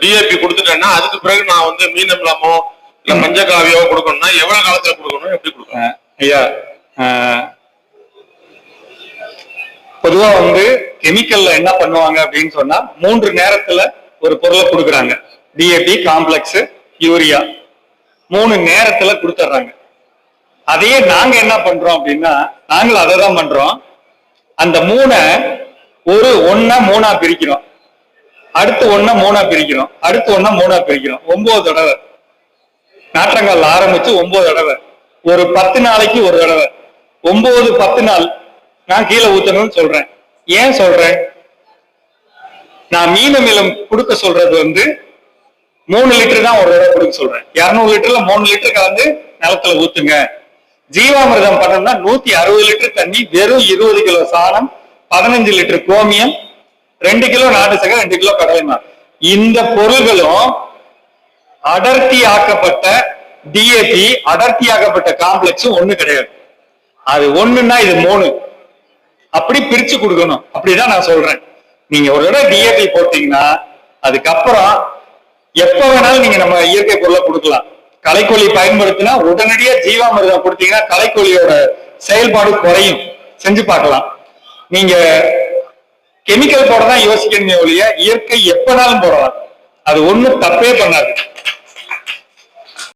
DAP கொடுத்துட்டேன்னா அதுக்கு பிறகு நான் வந்து மீன் அமிலமோ இல்ல மஞ்சக்காவியோ கொடுக்கணும்னா எவ்வளவு காலத்துல கொடுக்கணும், எப்படி கொடுக்கணும்? ஐயா, பொதுவா வந்து கெமிக்கல்ல என்ன பண்ணுவாங்க அப்படின்னு சொன்னா 3 நேரத்துல ஒரு பொருளை கொடுக்குறாங்க. டிஏபி, காம்ப்ளெக்ஸ், யூரியா 3 நேரத்துல கொடுத்துட்றாங்க. அதையே நாங்க என்ன பண்றோம் அப்படின்னா, நாங்களும் அதை தான் பண்றோம். அந்த 3 ஒன்னா 3ஆ பிரிக்கிறோம், அடுத்து 1 3ஆ பிரிக்கிறோம், அடுத்து 1 3ஆ பிரிக்கிறோம். 9 தடவை நாற்றங்கால் ஆரம்பிச்சு 9 தடவை, ஒரு 10 நாளைக்கு ஒரு தடவை, 9-10 நாள் நான் கீழே ஊத்தணும்னு சொல்றேன். ஏன் சொல்றேன்? நான் மீன் அமிலம் கொடுக்க சொல்றது வந்து 3 லிட்டர் தான் ஒரு தடவை கொடுக்க சொல்றேன். 200 லிட்டர்ல 3 லிட்டர் கலந்து நிலத்துல ஊத்துங்க. ஜீவாமிர்தம் பண்ணோம்னா 160 லிட்டர் தண்ணி, வெறும் 20 கிலோ சாணம், 15 லிட்டர் கோமியம், 2 கிலோ நாட்டு சக்கரை, 2 கிலோ கடலைமா. இந்த பொருள்களும் அடர்த்தியாக்கப்பட்ட டிஏபி, அடர்த்தியாக்கப்பட்ட காம்ப்ளெக்ஸ் ஒண்ணு கிடையாது. அது ஒண்ணுன்னா இது 3. அப்படி பிரிச்சு கொடுக்கணும். அப்படிதான் நான் சொல்றேன். நீங்க ஒரு தடவை டிஏபி போட்டீங்கன்னா அதுக்கப்புறம் எப்ப வேணாலும் நீங்க நம்ம இயற்கை பொருளை கொடுக்கலாம். களைக்கொல்லி பயன்படுத்தினா உடனடியா ஜீவாமிர்தம் கொடுத்தீங்கன்னா களைக்கொல்லியோட செயல்பாடு குறையும். செஞ்சு பார்க்கலாம். நீங்க கெமிக்கல் போட தான் யோசிக்கணுமே ஒழிய இயற்கை எப்பனாலும் போடலாம். அது ஒண்ணும் தப்பே பண்ணாது.